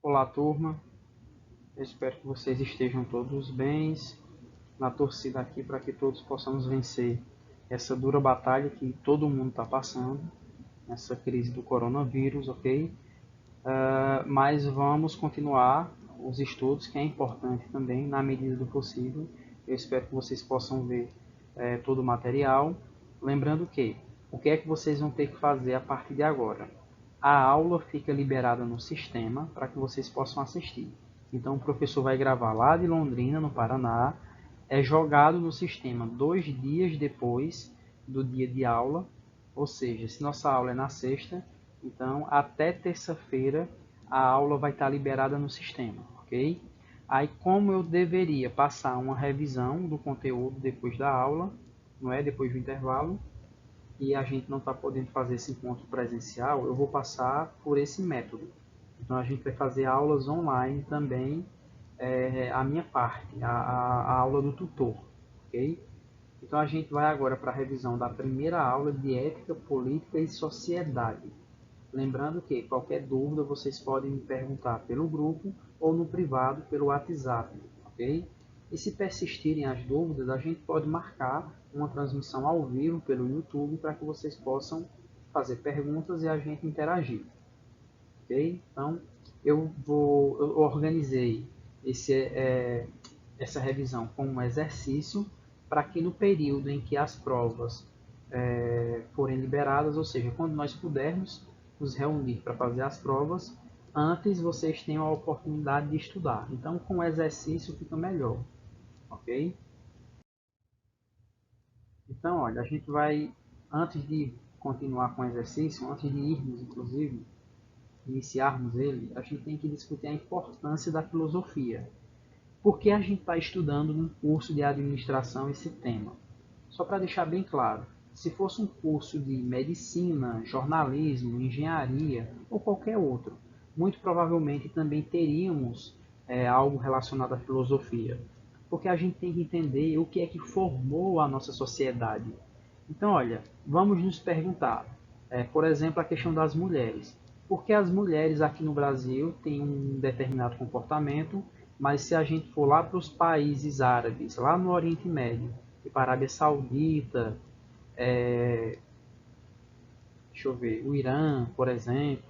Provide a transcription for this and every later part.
Olá, turma. Eu espero que vocês estejam todos bem, na torcida aqui para que todos possamos vencer essa dura batalha que todo mundo está passando, nessa crise do coronavírus, ok? Mas vamos continuar os estudos, que é importante também, na medida do possível. Eu espero que vocês possam ver todo o material. Lembrando que, o que é que vocês vão ter que fazer a partir de agora? A aula fica liberada no sistema para que vocês possam assistir. Então, o professor vai gravar lá de Londrina, no Paraná, é jogado no sistema 2 dias depois do dia de aula, ou seja, se nossa aula é na sexta, então até terça-feira a aula vai estar liberada no sistema, ok? Aí, como eu deveria passar uma revisão do conteúdo depois da aula, não é? Depois do intervalo, e a gente não está podendo fazer esse encontro presencial, eu vou passar por esse método. Então, a gente vai fazer aulas online também, a minha parte, a aula do tutor, ok? Então, a gente vai agora para a revisão da primeira aula de Ética, Política e Sociedade. Lembrando que qualquer dúvida vocês podem me perguntar pelo grupo ou no privado pelo WhatsApp, ok? E se persistirem as dúvidas, a gente pode marcar uma transmissão ao vivo pelo YouTube para que vocês possam fazer perguntas e a gente interagir, ok? Então, eu organizei essa revisão como um exercício para que no período em que as provas forem liberadas, ou seja, quando nós pudermos nos reunir para fazer as provas, antes vocês tenham a oportunidade de estudar. Então, com o exercício fica melhor, ok? Então, olha, a gente vai, antes de continuar com o exercício, antes de irmos, inclusive, iniciarmos ele, a gente tem que discutir a importância da filosofia. Por que a gente está estudando no curso de administração esse tema? Só para deixar bem claro, se fosse um curso de medicina, jornalismo, engenharia ou qualquer outro, muito provavelmente também teríamos algo relacionado à filosofia, porque a gente tem que entender o que é que formou a nossa sociedade. Então, olha, vamos nos perguntar, por exemplo, a questão das mulheres. Por que as mulheres aqui no Brasil têm um determinado comportamento, mas se a gente for lá para os países árabes, lá no Oriente Médio, e para a Arábia Saudita, deixa eu ver, o Irã, por exemplo,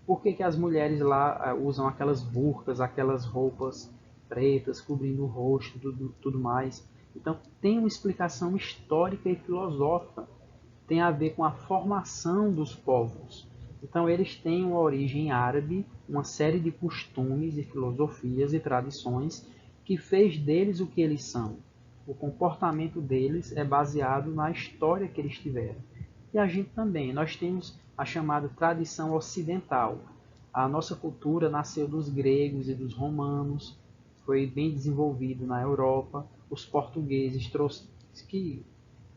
por que as mulheres lá usam aquelas burcas, aquelas roupas pretas, cobrindo o rosto, tudo mais? Então, tem uma explicação histórica e filosófica, tem a ver com a formação dos povos. Então, eles têm uma origem árabe, uma série de costumes e filosofias e tradições que fez deles o que eles são. O comportamento deles é baseado na história que eles tiveram. E a gente também, nós temos a chamada tradição ocidental. A nossa cultura nasceu dos gregos e dos romanos, foi bem desenvolvido na Europa. Os portugueses trouxeram, que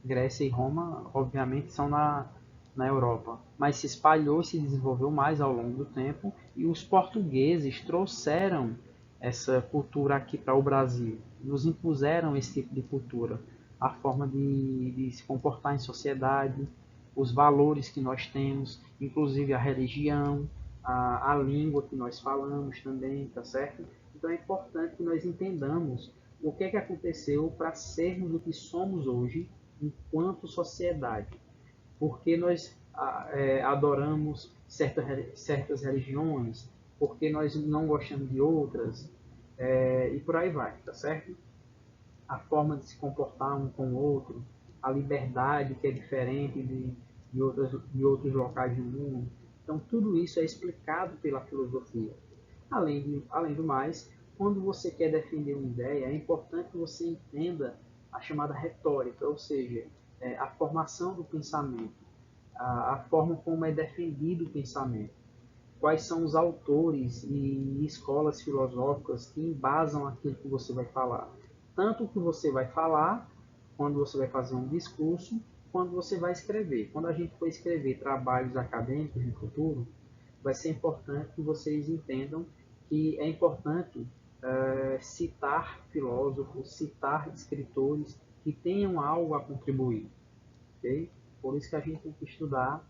Grécia e Roma, obviamente, são na Europa, mas se espalhou e se desenvolveu mais ao longo do tempo, e os portugueses trouxeram essa cultura aqui para o Brasil, nos impuseram esse tipo de cultura, a forma de se comportar em sociedade, os valores que nós temos, inclusive a religião, a língua que nós falamos também, tá certo? Então é importante que nós entendamos o que é que aconteceu para sermos o que somos hoje enquanto sociedade. Porque nós adoramos certas religiões, porque nós não gostamos de outras, e por aí vai, tá certo? A forma de se comportar um com o outro, a liberdade que é diferente de outros locais do mundo. Então, tudo isso é explicado pela filosofia. Além do mais, quando você quer defender uma ideia, é importante que você entenda a chamada retórica, ou seja, a formação do pensamento, a forma como é defendido o pensamento, quais são os autores e escolas filosóficas que embasam aquilo que você vai falar. Tanto o que você vai falar, quando você vai fazer um discurso, quando você vai escrever. Quando a gente for escrever trabalhos acadêmicos no futuro, vai ser importante que vocês entendam que é importante citar filósofos, citar escritores que tenham algo a contribuir. Ok? Por isso que a gente tem que estudar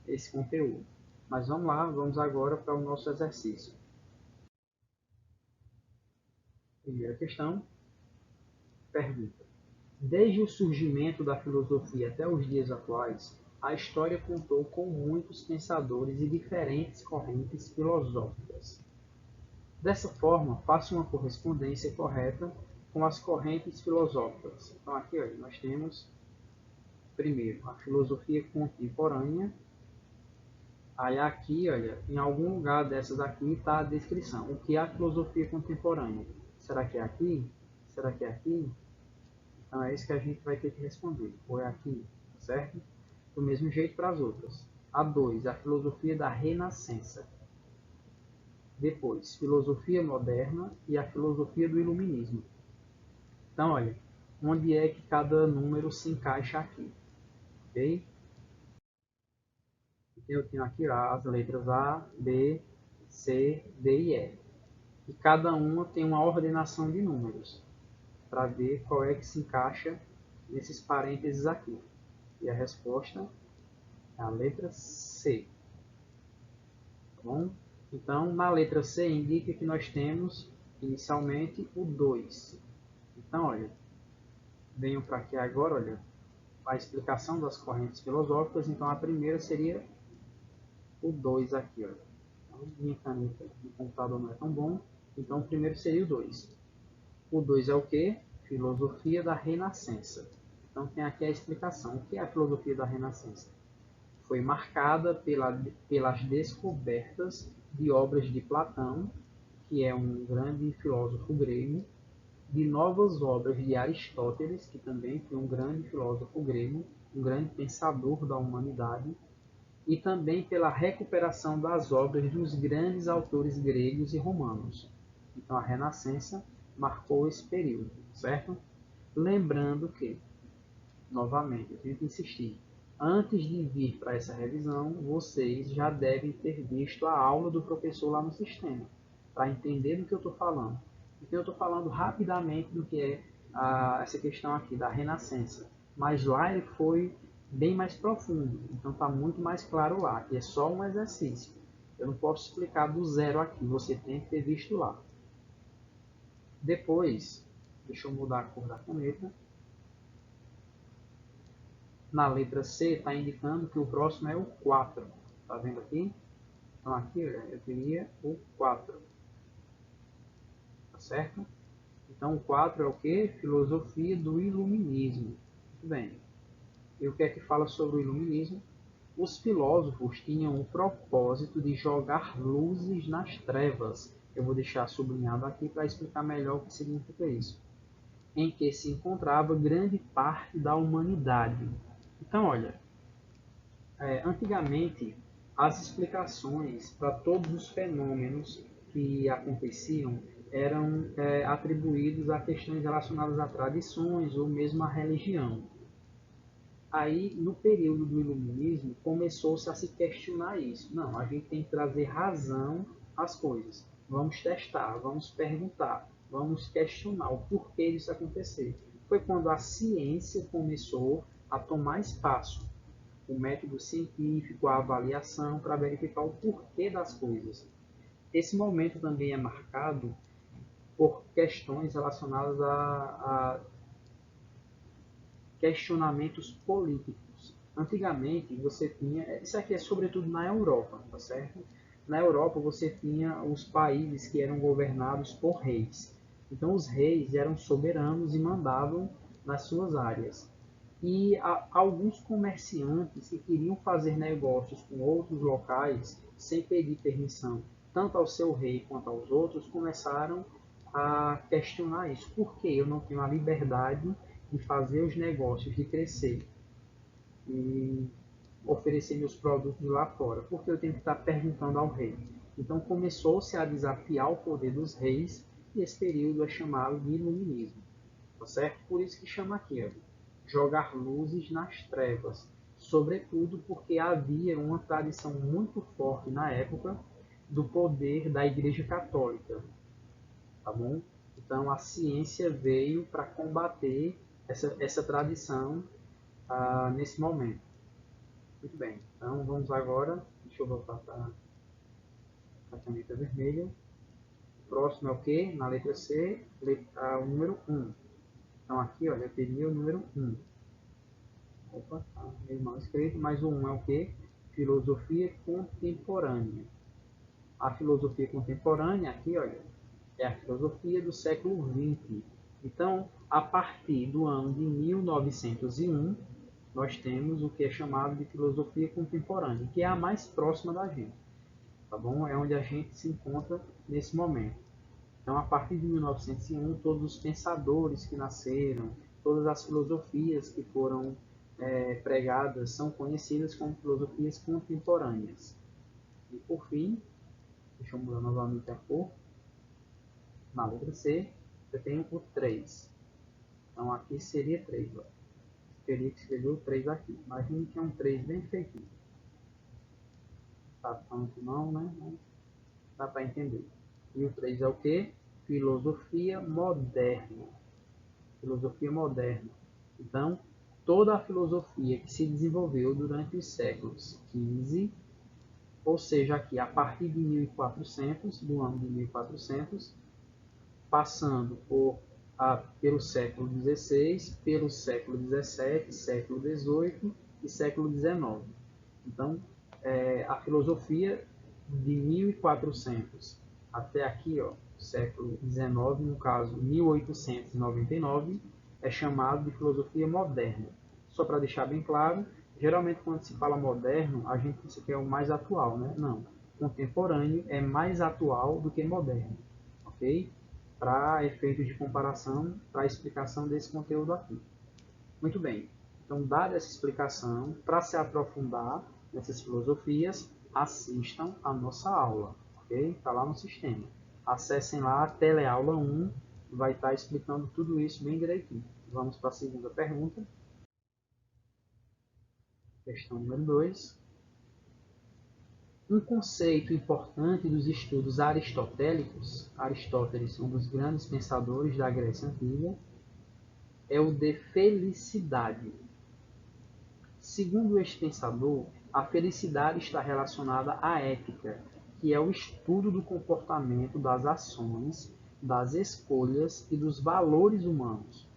esse conteúdo. Mas vamos lá, vamos agora para o nosso exercício. Primeira questão, pergunta. Desde o surgimento da filosofia até os dias atuais, a história contou com muitos pensadores e diferentes correntes filosóficas. Dessa forma, faça uma correspondência correta com as correntes filosóficas. Então, aqui olha, nós temos, primeiro, a filosofia contemporânea. Aí aqui, olha, em algum lugar dessas aqui está a descrição. O que é a filosofia contemporânea? Será que é aqui? Será que é aqui? Então é isso que a gente vai ter que responder. Ou é aqui, certo? Do mesmo jeito para as outras. A 2, a filosofia da Renascença. Depois, filosofia moderna e a filosofia do iluminismo. Então, olha, onde é que cada número se encaixa aqui, ok? Eu tenho aqui as letras A, B, C, D e E. E cada uma tem uma ordenação de números, para ver qual é que se encaixa nesses parênteses aqui. E a resposta é a letra C. Tá bom? Então, na letra C indica que nós temos inicialmente o 2. Então, olha, venho para aqui agora, olha, a explicação das correntes filosóficas. Então, a primeira seria o 2 aqui, olha. Então, minha caneta no computador não é tão bom, então o primeiro seria o 2. O 2 é o que? Filosofia da Renascença. Então, tem aqui a explicação. O que é a filosofia da Renascença? Foi marcada pelas descobertas de obras de Platão, que é um grande filósofo grego, de novas obras de Aristóteles, que também foi um grande filósofo grego, um grande pensador da humanidade, e também pela recuperação das obras dos grandes autores gregos e romanos. Então, a Renascença marcou esse período, certo? Lembrando que, novamente, eu tenho que insistir, antes de vir para essa revisão, vocês já devem ter visto a aula do professor lá no sistema, para entender do que eu estou falando. Então, eu estou falando rapidamente do que é essa questão aqui da Renascença, mas lá ele foi bem mais profundo, então está muito mais claro lá, que é só um exercício. Eu não posso explicar do zero aqui, você tem que ter visto lá. Depois, deixa eu mudar a cor da caneta. Na letra C está indicando que o próximo é o 4. Está vendo aqui? Então aqui eu teria o 4. Tá certo? Então o 4 é o que? Filosofia do iluminismo. Muito bem. E o que é que fala sobre o iluminismo? Os filósofos tinham o propósito de jogar luzes nas trevas. Eu vou deixar sublinhado aqui para explicar melhor o que significa isso. Em que se encontrava grande parte da humanidade. Então, olha, antigamente, as explicações para todos os fenômenos que aconteciam eram atribuídos a questões relacionadas a tradições ou mesmo à religião. Aí, no período do iluminismo, começou-se a se questionar isso. Não, a gente tem que trazer razão às coisas. Vamos testar, vamos perguntar, vamos questionar o porquê disso acontecer. Foi quando a ciência começou a tomar espaço, o método científico, a avaliação, para verificar o porquê das coisas. Esse momento também é marcado por questões relacionadas a questionamentos políticos. Antigamente, você tinha, isso aqui é sobretudo na Europa, tá certo? Na Europa, você tinha os países que eram governados por reis. Então, os reis eram soberanos e mandavam nas suas áreas. E alguns comerciantes que queriam fazer negócios com outros locais sem pedir permissão, tanto ao seu rei quanto aos outros, começaram a questionar isso. Por que eu não tenho a liberdade de fazer os negócios, de crescer e oferecer meus produtos lá fora? Porque eu tenho que estar perguntando ao rei. Então começou-se a desafiar o poder dos reis e esse período é chamado de iluminismo. Tá certo? Por isso que chama aqui, ó, jogar luzes nas trevas. Sobretudo porque havia uma tradição muito forte na época do poder da Igreja Católica, tá bom? Então a ciência veio para combater essa tradição nesse momento. Muito bem, então vamos agora, deixa eu voltar para a caneta vermelha. próximo é o quê? Na letra C, o número 1. Então aqui, olha, eu teria o número 1. Opa, tá meio mal escrito, mas o 1 é o quê? Filosofia contemporânea. A filosofia contemporânea, aqui, olha, é a filosofia do século XX. Então, a partir do ano de 1901, nós temos o que é chamado de filosofia contemporânea, que é a mais próxima da gente, tá bom? É onde a gente se encontra nesse momento. Então, a partir de 1901, todos os pensadores que nasceram, todas as filosofias que foram pregadas são conhecidas como filosofias contemporâneas. E, por fim, deixa eu mudar novamente a cor. Na letra C, eu tenho o 3. Então, aqui seria 3. Ó. Teria que escrever o 3 aqui. Imagine que é um 3 bem feitinho. Tá tanto não, né? Mas dá para entender. E o 3 é o quê? Filosofia moderna. Filosofia moderna. Então, toda a filosofia que se desenvolveu durante os séculos XV, ou seja, aqui a partir de 1400, do ano de 1400, passando pelo século XVI, pelo século XVII, século XVIII e século XIX. Então, a filosofia de 1400 até aqui, ó, século XIX, no caso 1899, é chamado de filosofia moderna. Só para deixar bem claro, geralmente quando se fala moderno, a gente pensa que é o mais atual, né? Não. Contemporâneo é mais atual do que moderno, ok? Para efeitos de comparação, para a explicação desse conteúdo aqui. Muito bem. Então, dada essa explicação, para se aprofundar nessas filosofias, assistam a nossa aula, ok? Está lá no sistema. Acessem lá a teleaula 1, vai estar explicando tudo isso bem direitinho. Vamos para a segunda pergunta. Questão número 2. Um conceito importante dos estudos aristotélicos, Aristóteles, um dos grandes pensadores da Grécia Antiga, é o de felicidade. Segundo este pensador, a felicidade está relacionada à ética, que é o estudo do comportamento, das ações, das escolhas e dos valores humanos.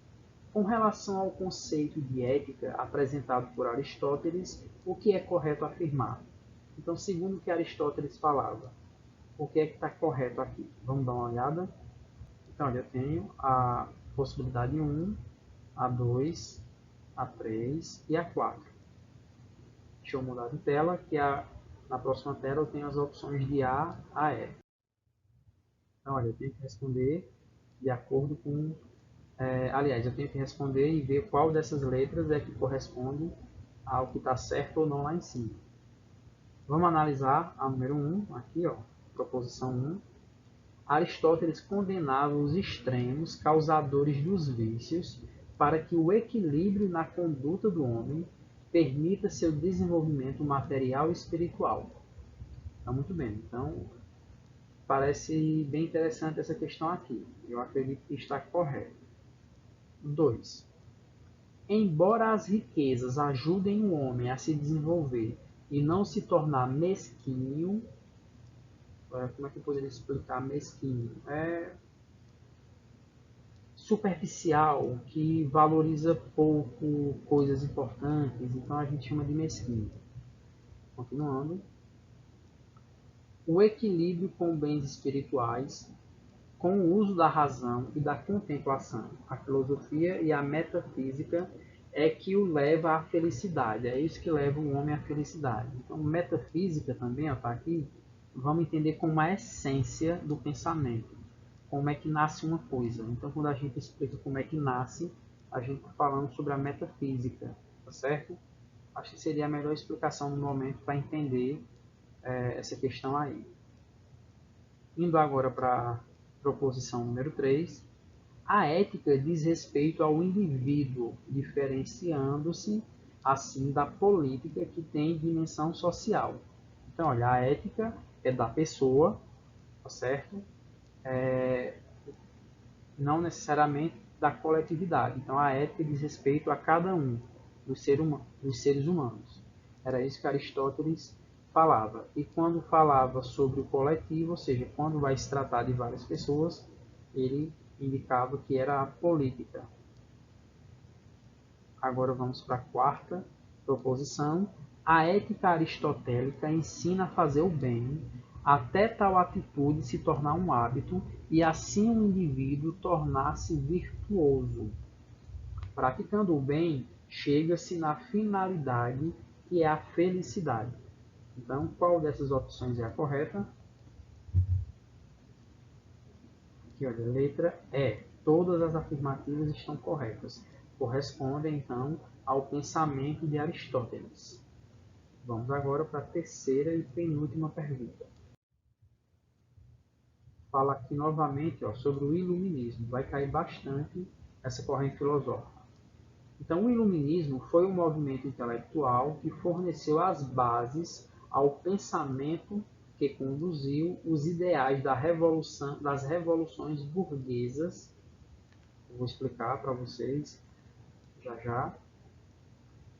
Com relação ao conceito de ética apresentado por Aristóteles, o que é correto afirmar? Então, segundo o que Aristóteles falava, o que é que está correto aqui? Vamos dar uma olhada? Então, eu tenho a possibilidade 1, a 2, a 3 e a 4. Deixa eu mudar de tela, que na próxima tela eu tenho as opções de A a E. Então, olha, eu tenho que responder de acordo com... aliás, eu tenho que responder e ver qual dessas letras é que corresponde ao que está certo ou não lá em cima. Vamos analisar a número 1, aqui, ó, proposição 1. Aristóteles condenava os extremos causadores dos vícios para que o equilíbrio na conduta do homem permita seu desenvolvimento material e espiritual. Então, muito bem. Então, parece bem interessante essa questão aqui. Eu acredito que está correto. 2. Embora as riquezas ajudem o homem a se desenvolver e não se tornar mesquinho, como é que eu poderia explicar mesquinho? Superficial, que valoriza pouco coisas importantes, então a gente chama de mesquinho. Continuando. O equilíbrio com bens espirituais, com o uso da razão e da contemplação, a filosofia e a metafísica é que o leva à felicidade, é isso que leva o homem à felicidade. Então, metafísica também, está aqui, vamos entender como a essência do pensamento, como é que nasce uma coisa. Então, quando a gente explica como é que nasce, a gente está falando sobre a metafísica, tá certo? Acho que seria a melhor explicação no momento para entender essa questão aí. Indo agora para a proposição número 3, a ética diz respeito ao indivíduo, diferenciando-se, assim, da política que tem dimensão social. Então, olha, a ética é da pessoa, tá certo? Não necessariamente da coletividade. Então, a ética diz respeito a cada um dos seres humanos. Era isso que Aristóteles falava. E quando falava sobre o coletivo, ou seja, quando vai se tratar de várias pessoas, ele indicava que era a política. Agora vamos para a quarta proposição. A ética aristotélica ensina a fazer o bem, até tal atitude se tornar um hábito e assim o indivíduo tornar-se virtuoso. Praticando o bem, chega-se na finalidade, que é a felicidade. Então, qual dessas opções é a correta? Aqui, olha, letra E. Todas as afirmativas estão corretas. Correspondem, então, ao pensamento de Aristóteles. Vamos agora para a terceira e penúltima pergunta. Fala aqui novamente sobre o iluminismo. Vai cair bastante essa corrente filosófica. Então, o iluminismo foi um movimento intelectual que forneceu as bases ao pensamento que conduziu os ideais das revoluções burguesas. Eu vou explicar para vocês já já.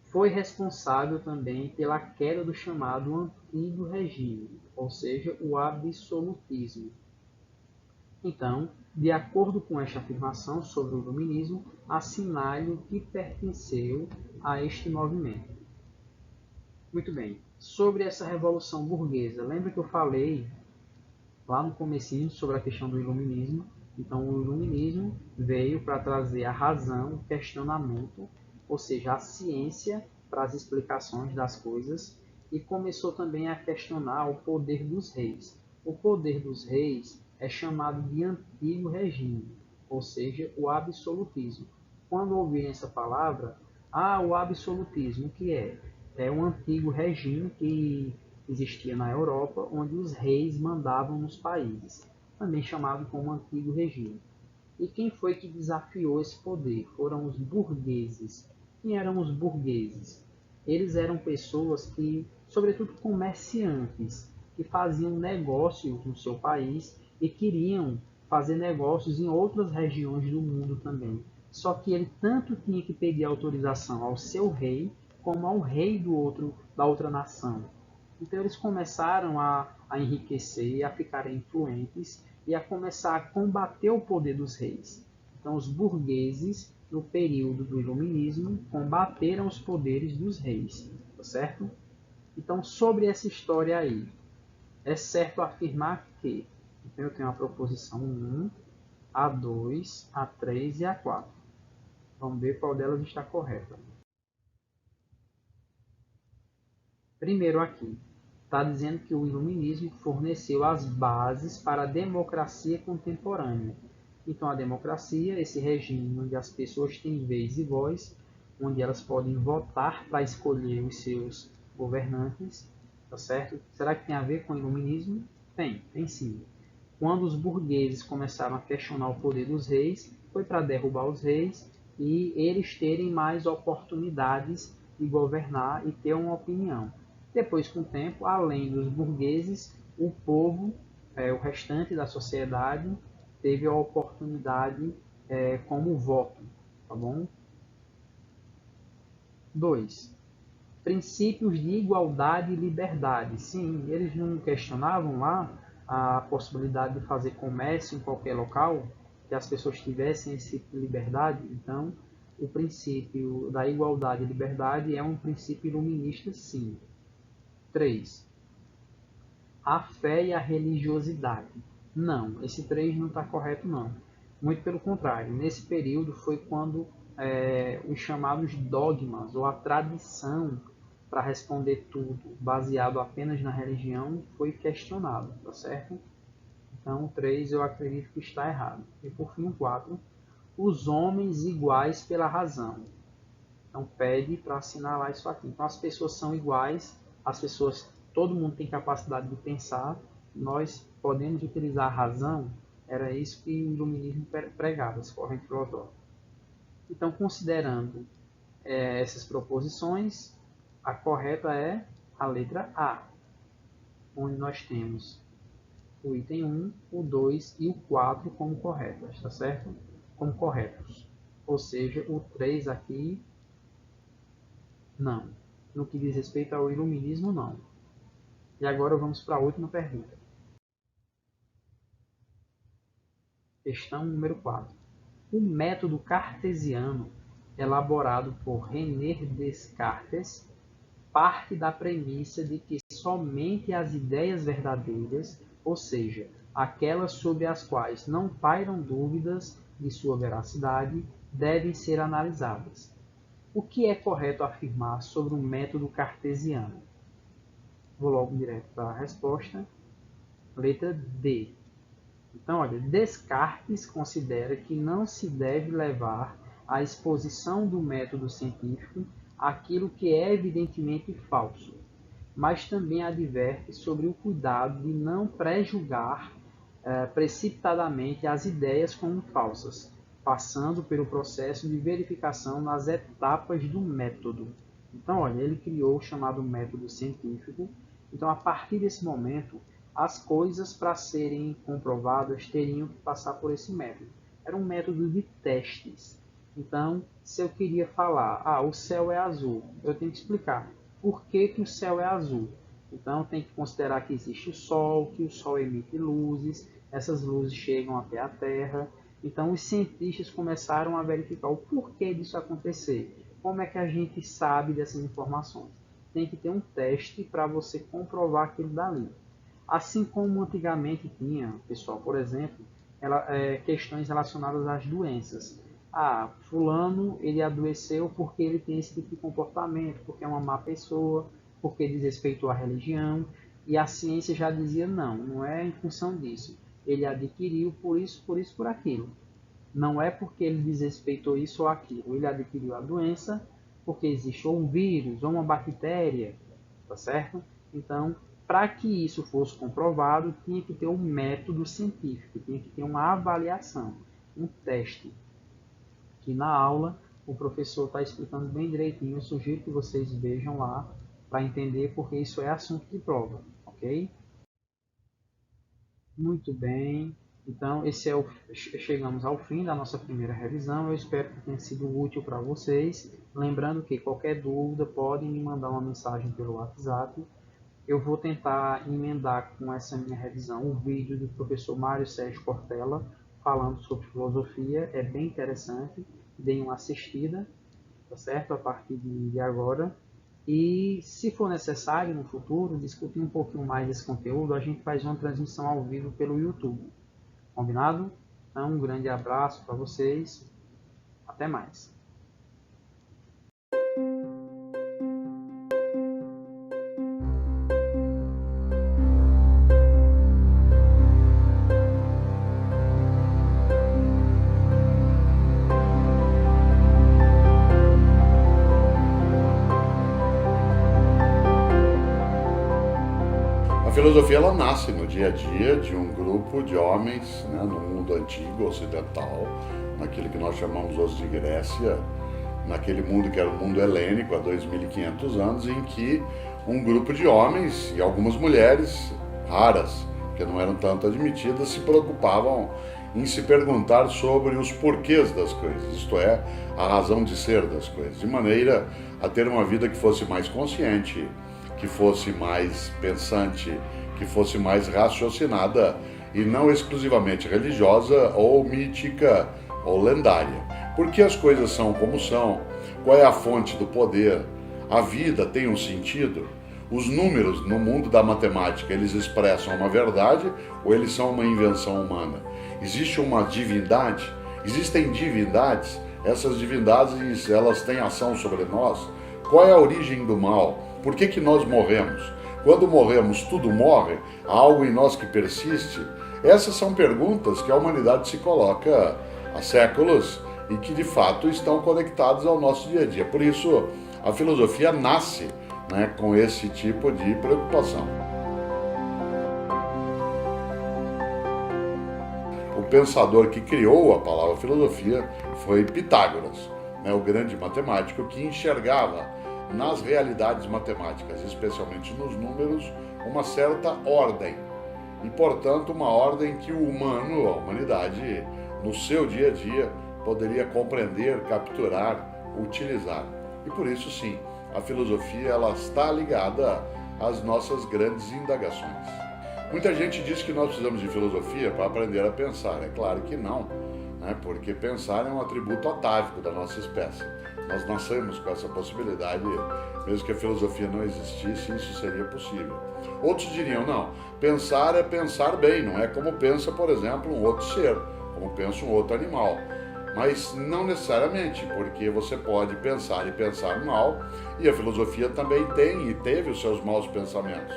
Foi responsável também pela queda do chamado Antigo Regime, ou seja, o absolutismo. Então, de acordo com esta afirmação sobre o iluminismo, assinale que pertenceu a este movimento. Muito bem. Sobre essa revolução burguesa, lembra que eu falei lá no comecinho sobre a questão do iluminismo? Então, o iluminismo veio para trazer a razão, o questionamento, ou seja, a ciência para as explicações das coisas, e começou também a questionar o poder dos reis. O poder dos reis é chamado de antigo regime, ou seja, o absolutismo. Quando ouvirem essa palavra, o absolutismo, o que é? É um antigo regime que existia na Europa, onde os reis mandavam nos países, também chamado como Antigo Regime. E quem foi que desafiou esse poder? Foram os burgueses. Quem eram os burgueses? Eles eram pessoas que, sobretudo comerciantes, que faziam negócios no seu país e queriam fazer negócios em outras regiões do mundo também. Só que ele tanto tinha que pedir autorização ao seu rei, como ao rei da outra nação. Então eles começaram a enriquecer, a ficarem influentes e a começar a combater o poder dos reis. Então os burgueses, no período do iluminismo, combateram os poderes dos reis, tá certo? Então sobre essa história aí, é certo afirmar que, então eu tenho a proposição 1, a 2, a 3 e a 4. Vamos ver qual delas está correta. Primeiro aqui, está dizendo que o iluminismo forneceu as bases para a democracia contemporânea. Então, a democracia, esse regime onde as pessoas têm vez e voz, onde elas podem votar para escolher os seus governantes, tá certo? Será que tem a ver com o iluminismo? Tem sim. Quando os burgueses começaram a questionar o poder dos reis, foi para derrubar os reis e eles terem mais oportunidades de governar e ter uma opinião. Depois, com o tempo, além dos burgueses, o povo, o restante da sociedade, teve a oportunidade como voto, tá bom? 2. Princípios de igualdade e liberdade. Sim, eles não questionavam lá a possibilidade de fazer comércio em qualquer local, que as pessoas tivessem esse tipo de liberdade. Então, o princípio da igualdade e liberdade é um princípio iluminista, sim. 3. A fé e a religiosidade. Não, esse 3 não está correto não. Muito pelo contrário, nesse período foi quando os chamados dogmas ou a tradição para responder tudo baseado apenas na religião foi questionado, tá certo? Então o 3 eu acredito que está errado. E por fim o 4, os homens iguais pela razão. Então pede para assinalar isso aqui. Então as pessoas são iguais, as pessoas, todo mundo tem capacidade de pensar, nós podemos utilizar a razão, era isso que o iluminismo pregava, essa corrente filosófica. Então considerando essas proposições, a correta é a letra A, onde nós temos o item 1, o 2 e o 4 como corretas, tá certo? Como corretos. Ou seja, o 3 aqui não. No que diz respeito ao iluminismo, não. E agora vamos para a última pergunta. Questão número 4. O método cartesiano, elaborado por René Descartes, parte da premissa de que somente as ideias verdadeiras, ou seja, aquelas sobre as quais não pairam dúvidas de sua veracidade, devem ser analisadas. O que é correto afirmar sobre o método cartesiano? Vou logo direto para a resposta. Letra D. Então, olha, Descartes considera que não se deve levar à exposição do método científico aquilo que é evidentemente falso, mas também adverte sobre o cuidado de não prejulgar precipitadamente as ideias como falsas, passando pelo processo de verificação nas etapas do método. Então, olha, ele criou o chamado método científico. Então, a partir desse momento, as coisas para serem comprovadas teriam que passar por esse método. Era um método de testes. Então, se eu queria falar, o céu é azul, eu tenho que explicar por que, que o céu é azul. Então, tem que considerar que existe o Sol, que o Sol emite luzes, essas luzes chegam até a Terra. Então, os cientistas começaram a verificar o porquê disso acontecer. Como é que a gente sabe dessas informações? Tem que ter um teste para você comprovar aquilo dali. Assim como antigamente tinha, pessoal, por exemplo, questões relacionadas às doenças. Fulano, ele adoeceu porque ele tem esse tipo de comportamento, porque é uma má pessoa, porque desrespeitou a religião, e a ciência já dizia não é em função disso. Ele adquiriu por isso, por aquilo. Não é porque ele desrespeitou isso ou aquilo. Ele adquiriu a doença porque existe ou um vírus ou uma bactéria, tá certo? Então, para que isso fosse comprovado, tinha que ter um método científico, tinha que ter uma avaliação, um teste. Que na aula o professor está explicando bem direitinho. Eu sugiro que vocês vejam lá para entender, porque isso é assunto de prova, ok? Muito bem. Então, chegamos ao fim da nossa primeira revisão. Eu espero que tenha sido útil para vocês. Lembrando que qualquer dúvida podem me mandar uma mensagem pelo WhatsApp. Eu vou tentar emendar com essa minha revisão o vídeo do professor Mário Sérgio Cortella falando sobre filosofia. É bem interessante. Deem uma assistida, tá certo? A partir de agora. E, se for necessário, no futuro, discutir um pouquinho mais desse conteúdo, a gente faz uma transmissão ao vivo pelo YouTube. Combinado? Então, um grande abraço para vocês. Até mais. A filosofia ela nasce no dia a dia de um grupo de homens, né, no mundo antigo, ocidental, naquele que nós chamamos hoje de Grécia, naquele mundo que era o mundo helênico há 2.500 anos, em que um grupo de homens e algumas mulheres, raras, que não eram tanto admitidas, se preocupavam em se perguntar sobre os porquês das coisas, isto é, a razão de ser das coisas, de maneira a ter uma vida que fosse mais consciente, que fosse mais pensante, que fosse mais raciocinada e não exclusivamente religiosa ou mítica ou lendária. Por que as coisas são como são? Qual é a fonte do poder? A vida tem um sentido? Os números no mundo da matemática, eles expressam uma verdade ou eles são uma invenção humana? Existe uma divindade? Existem divindades? Essas divindades, elas têm ação sobre nós? Qual é a origem do mal? Por que nós morremos? Quando morremos, tudo morre? Há algo em nós que persiste? Essas são perguntas que a humanidade se coloca há séculos e que, de fato, estão conectadas ao nosso dia a dia. Por isso, a filosofia nasce, né, com esse tipo de preocupação. O pensador que criou a palavra filosofia foi Pitágoras, né, o grande matemático que enxergava nas realidades matemáticas, especialmente nos números, uma certa ordem. E, portanto, uma ordem que o humano, a humanidade, no seu dia a dia, poderia compreender, capturar, utilizar. E por isso, sim, a filosofia ela está ligada as nossas grandes indagações. Muita gente diz que nós precisamos de filosofia para aprender a pensar. É claro que não, né? Porque pensar é um atributo atávico da nossa espécie. Nós nascemos com essa possibilidade, mesmo que a filosofia não existisse, isso seria possível. Outros diriam, não, pensar é pensar bem, não é como pensa, por exemplo, um outro ser, como pensa um outro animal. Mas não necessariamente, porque você pode pensar e pensar mal, e a filosofia também tem e teve os seus maus pensamentos.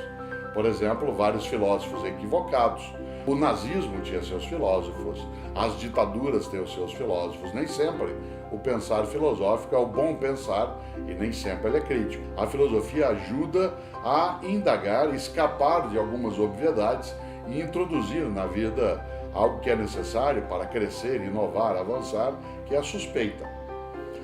Por exemplo, vários filósofos equivocados. O nazismo tinha seus filósofos, as ditaduras têm os seus filósofos. Nem sempre o pensar filosófico é o bom pensar e nem sempre ele é crítico. A filosofia ajuda a indagar, escapar de algumas obviedades e introduzir na vida algo que é necessário para crescer, inovar, avançar, que é a suspeita.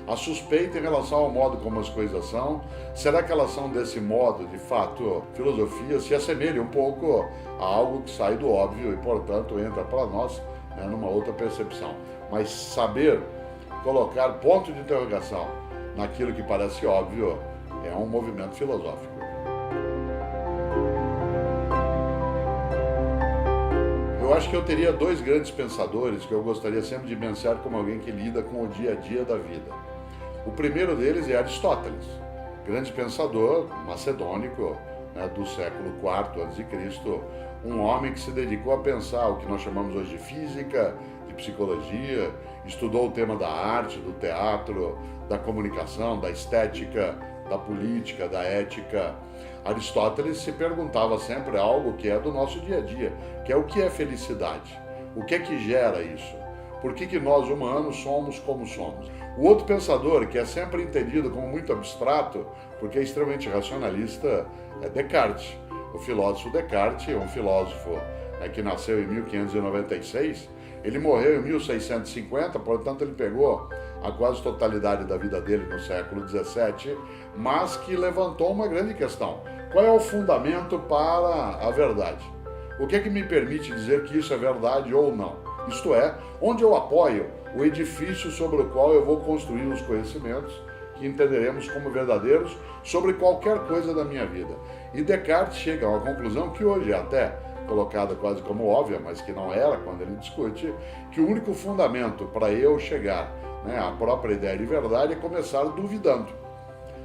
A suspeita em relação ao modo como as coisas são, será que elas são desse modo, de fato? Filosofia se assemelha um pouco a algo que sai do óbvio e, portanto, entra para nós, né, numa outra percepção. Mas saber colocar ponto de interrogação naquilo que parece óbvio é um movimento filosófico. Eu acho que eu teria dois grandes pensadores que eu gostaria sempre de mencionar como alguém que lida com o dia a dia da vida. O primeiro deles é Aristóteles, grande pensador macedônico, né, do século IV a.C., um homem que se dedicou a pensar o que nós chamamos hoje de física, de psicologia, estudou o tema da arte, do teatro, da comunicação, da estética, da política, da ética. Aristóteles se perguntava sempre algo que é do nosso dia a dia, que é o que é felicidade, o que é que gera isso, por que nós humanos somos como somos. O outro pensador, que é sempre entendido como muito abstrato, porque é extremamente racionalista, é Descartes. O filósofo Descartes, um filósofo que nasceu em 1596, ele morreu em 1650, portanto ele pegou a quase totalidade da vida dele no século XVII, mas que levantou uma grande questão. Qual é o fundamento para a verdade? O que é que me permite dizer que isso é verdade ou não? Isto é, onde eu apoio o edifício sobre o qual eu vou construir os conhecimentos que entenderemos como verdadeiros sobre qualquer coisa da minha vida. E Descartes chega a uma conclusão que hoje é até colocada quase como óbvia, mas que não era quando ele discute, que o único fundamento para eu chegar, né, à própria ideia de verdade é começar duvidando.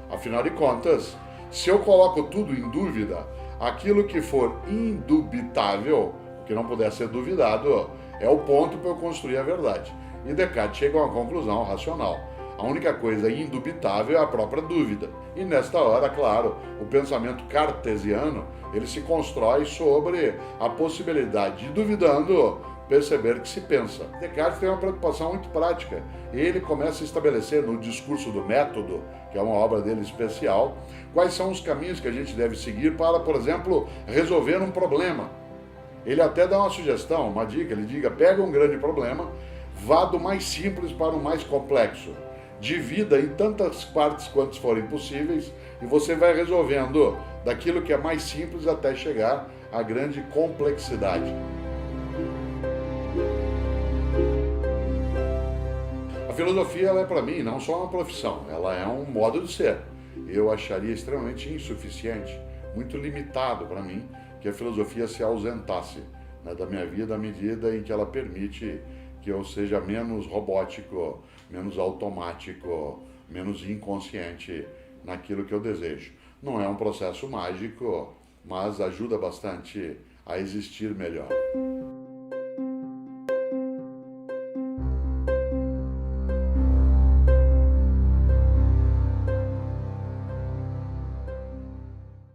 Afinal de contas, se eu coloco tudo em dúvida, aquilo que for indubitável, que não puder ser duvidado, é o ponto para eu construir a verdade. E Descartes chega a uma conclusão racional. A única coisa indubitável é a própria dúvida. E nesta hora, claro, o pensamento cartesiano, ele se constrói sobre a possibilidade de, duvidando, perceber que se pensa. Descartes tem uma preocupação muito prática. Ele começa a estabelecer no discurso do método, que é uma obra dele especial, quais são os caminhos que a gente deve seguir para, por exemplo, resolver um problema. Ele até dá uma sugestão, uma dica, ele diga, pega um grande problema, vá do mais simples para o mais complexo. Divida em tantas partes quantas forem possíveis e você vai resolvendo daquilo que é mais simples até chegar à grande complexidade. A filosofia, ela é para mim não só uma profissão, ela é um modo de ser. Eu acharia extremamente insuficiente, muito limitado para mim, que a filosofia se ausentasse, né, da minha vida à medida em que ela permite que eu seja menos robótico, menos automático, menos inconsciente naquilo que eu desejo. Não é um processo mágico, mas ajuda bastante a existir melhor.